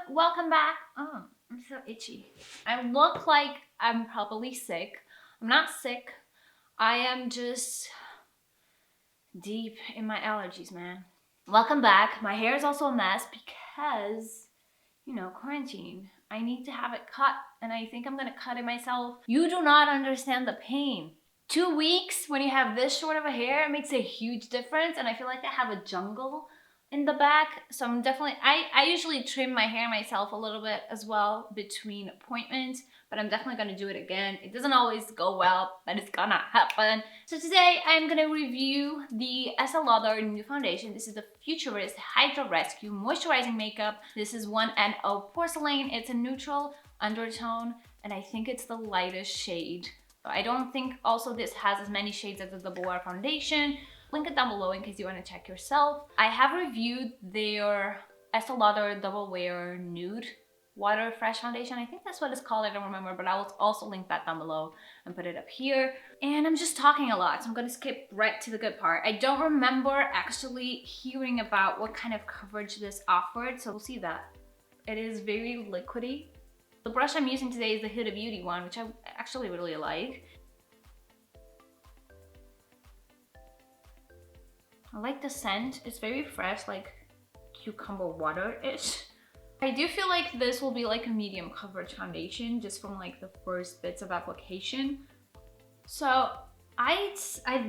welcome back. Oh, I'm so itchy. I look like I'm probably sick. I'm not sick. I am just deep in my allergies, man. Welcome back. My hair is also a mess because, quarantine. I need to have it cut and I think I'm gonna cut it myself. You do not understand the pain. 2 weeks when you have this short of a hair, it makes a huge difference, and I feel like I have a jungle in the back. So I'm definitely, I usually trim my hair myself a little bit as well between appointments, but I'm definitely gonna do it again. It doesn't always go well, but it's gonna happen. So today I'm gonna review the Estée Lauder new foundation. This is the Futurist Hydra Rescue Moisturizing Makeup. This is 1NO Porcelain. It's a neutral undertone, and I think it's the lightest shade. I don't think also this has as many shades as the Double Wear foundation. Link it down below in case you want to check yourself. I have reviewed their Estée Lauder Double Wear Nude Water Fresh Foundation. I think that's what it's called, I don't remember, but I will also link that down below and put it up here. And I'm just talking a lot, so I'm gonna skip right to the good part. I don't remember actually hearing about what kind of coverage this offered, so we'll see that. It is very liquidy. The brush I'm using today is the Huda Beauty one, which I actually really like. I like the scent. It's very fresh, like cucumber water-ish. I do feel like this will be like a medium coverage foundation just from like the first bits of application. So I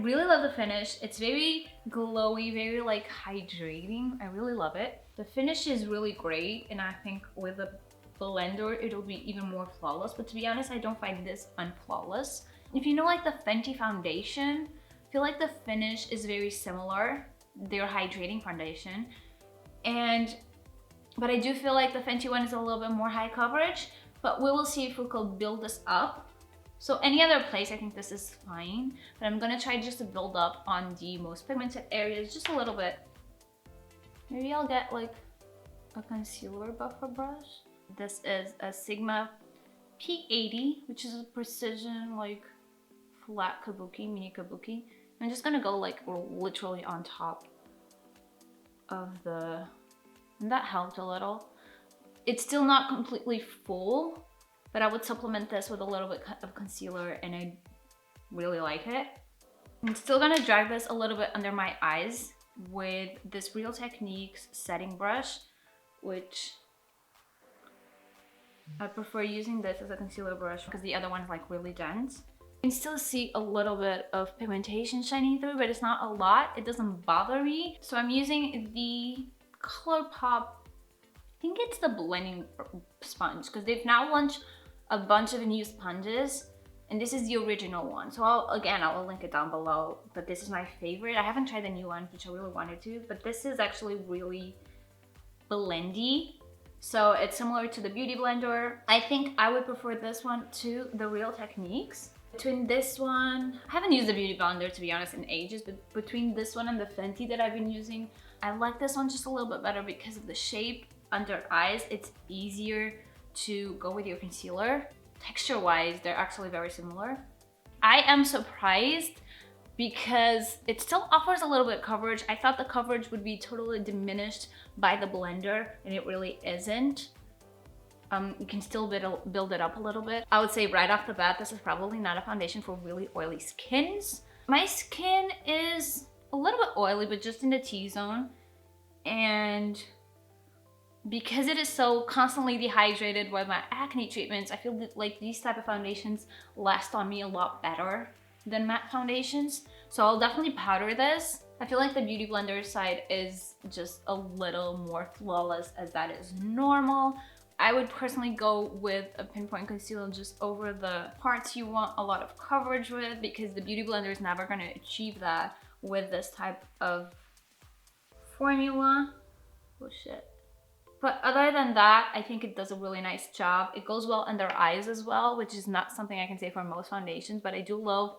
really love the finish. It's very glowy, very like hydrating. I really love it. The finish is really great, and I think with the blender it'll be even more flawless, but to be honest I don't find this unflawless. If you know like the Fenty foundation, I feel like the finish is very similar, their hydrating foundation, but I do feel like the Fenty one is a little bit more high coverage, but we will see if we could build this up. So any other place I think this is fine, but I'm gonna try just to build up on the most pigmented areas just a little bit. Maybe I'll get like a concealer buffer brush. This is a Sigma P80, which is a precision like flat kabuki, mini kabuki. I'm just gonna go like literally on top of and that helped a little. It's still not completely full, but I would supplement this with a little bit of concealer and I really like it. I'm still gonna drag this a little bit under my eyes with this Real Techniques setting brush, which I prefer using this as a concealer brush because the other one is like really dense. You can still see a little bit of pigmentation shining through, but it's not a lot. It doesn't bother me. So I'm using the ColourPop, I think it's the blending sponge, because they've now launched a bunch of new sponges, and this is the original one. So I'll link it down below, but this is my favorite. I haven't tried the new one, which I really wanted to, but this is actually really blendy. So it's similar to the Beauty Blender. I think I would prefer this one to the Real Techniques. Between this one, I haven't used the Beauty Blender to be honest in ages, but between this one and the Fenty that I've been using, I like this one just a little bit better because of the shape under eyes. It's easier to go with your concealer. Texture-wise, they're actually very similar. I am surprised because it still offers a little bit of coverage. I thought the coverage would be totally diminished by the blender, and it really isn't. You can still build it up a little bit. I would say right off the bat, this is probably not a foundation for really oily skins. My skin is a little bit oily, but just in the T-zone. And because it is so constantly dehydrated with my acne treatments, I feel that like these type of foundations last on me a lot better than matte foundations. So I'll definitely powder this. I feel like the Beauty Blender side is just a little more flawless as that is normal. I would personally go with a pinpoint concealer just over the parts you want a lot of coverage with, because the Beauty Blender is never going to achieve that with this type of formula. Oh shit. But other than that, I think it does a really nice job. It goes well under eyes as well, which is not something I can say for most foundations, but I do love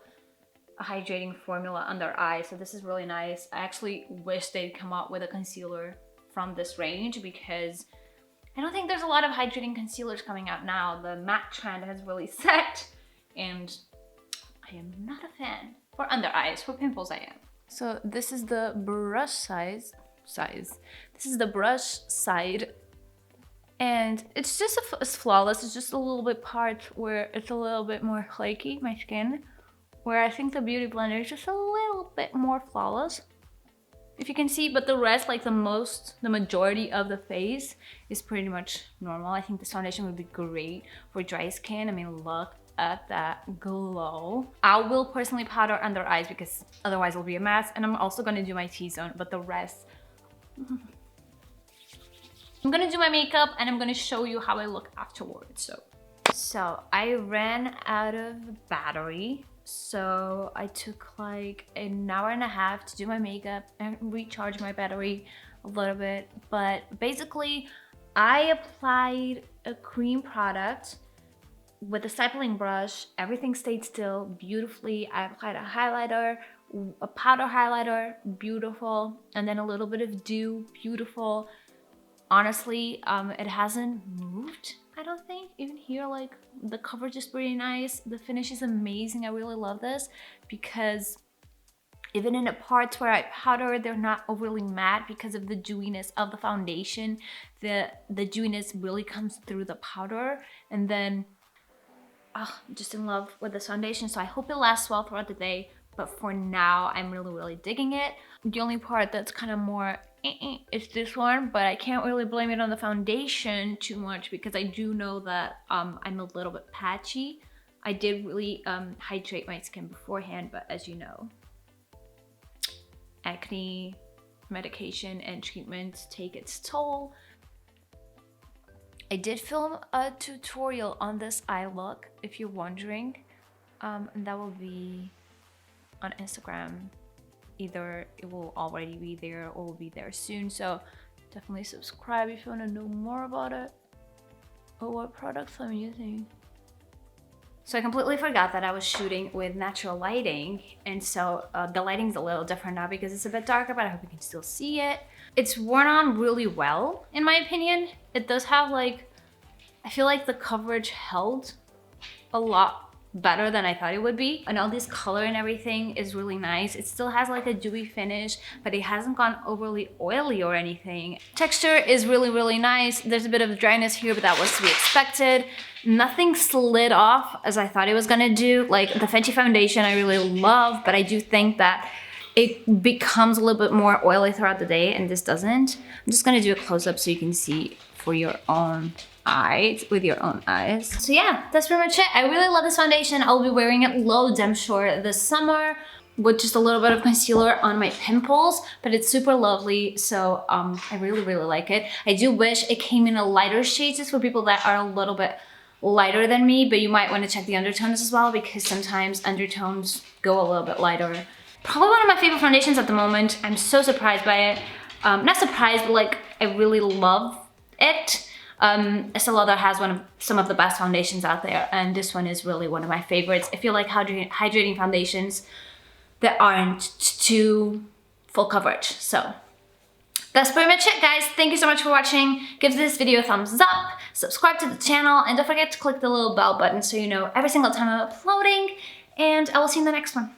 a hydrating formula under eyes, so this is really nice. I actually wish they'd come out with a concealer from this range because I don't think there's a lot of hydrating concealers coming out now. The matte trend has really set, and I am not a fan. For under eyes, for pimples I am. So this is the brush size. This is the brush side And it's just it's flawless. It's just a little bit part where it's a little bit more flaky, my skin, where I think the Beauty Blender is just a little bit more flawless, if you can see. But the rest, like the majority of the face is pretty much normal. I think this foundation would be great for dry skin. I mean, look at that glow. I will personally powder under eyes because otherwise it'll be a mess. And I'm also gonna do my T-zone, but the rest, I'm gonna do my makeup and I'm gonna show you how I look afterwards. So I ran out of battery. So I took like an hour and a half to do my makeup and recharge my battery a little bit. But basically, I applied a cream product with a stippling brush. Everything stayed still beautifully. I applied a highlighter, a powder highlighter, beautiful, and then a little bit of dew, beautiful. Honestly, it hasn't moved, I don't think. Even here, like, the coverage is pretty nice. The finish is amazing. I really love this because even in the parts where I powder, they're not overly matte because of the dewiness of the foundation. The dewiness really comes through the powder. And then, I'm just in love with this foundation. So I hope it lasts well throughout the day. But for now, I'm really digging it. The only part that's kind of more it's this one, but I can't really blame it on the foundation too much because I do know that I'm a little bit patchy. I did really hydrate my skin beforehand, but as you know, acne, medication, and treatments take its toll. I did film a tutorial on this eye look, if you're wondering, and that will be on Instagram. Either it will already be there or will be there soon, so definitely subscribe if you want to know more about it or what products I'm using. So I completely forgot that I was shooting with natural lighting, and so the lighting's a little different now because it's a bit darker, but I hope you can still see it. It's worn on really well, in my opinion. It does have like, I feel like the coverage held a lot better than I thought it would be, and all this color and everything is really nice. It still has like a dewy finish, but it hasn't gone overly oily or anything. Texture is really nice. There's a bit of dryness here, but that was to be expected. Nothing slid off as I thought it was gonna do. Like the Fenty foundation I really love, but I do think that it becomes a little bit more oily throughout the day, and this doesn't. I'm just gonna do a close-up so you can see for your own eyes, with your own eyes. So yeah, that's pretty much it. I really love this foundation. I'll be wearing it loads, I'm sure, this summer with just a little bit of concealer on my pimples, but it's super lovely. So I really like it. I do wish it came in a lighter shade just for people that are a little bit lighter than me, but you might want to check the undertones as well because sometimes undertones go a little bit lighter. Probably one of my favorite foundations at the moment. I'm so surprised by it. Not surprised, but like I really love it. Estée Lauder has some of the best foundations out there, and this one is really one of my favorites. If you like hydrating foundations that aren't too full coverage. So that's pretty much it, guys. Thank you so much for watching. Give this video a thumbs up, subscribe to the channel, and don't forget to click the little bell button so you know every single time I'm uploading, and I will see you in the next one.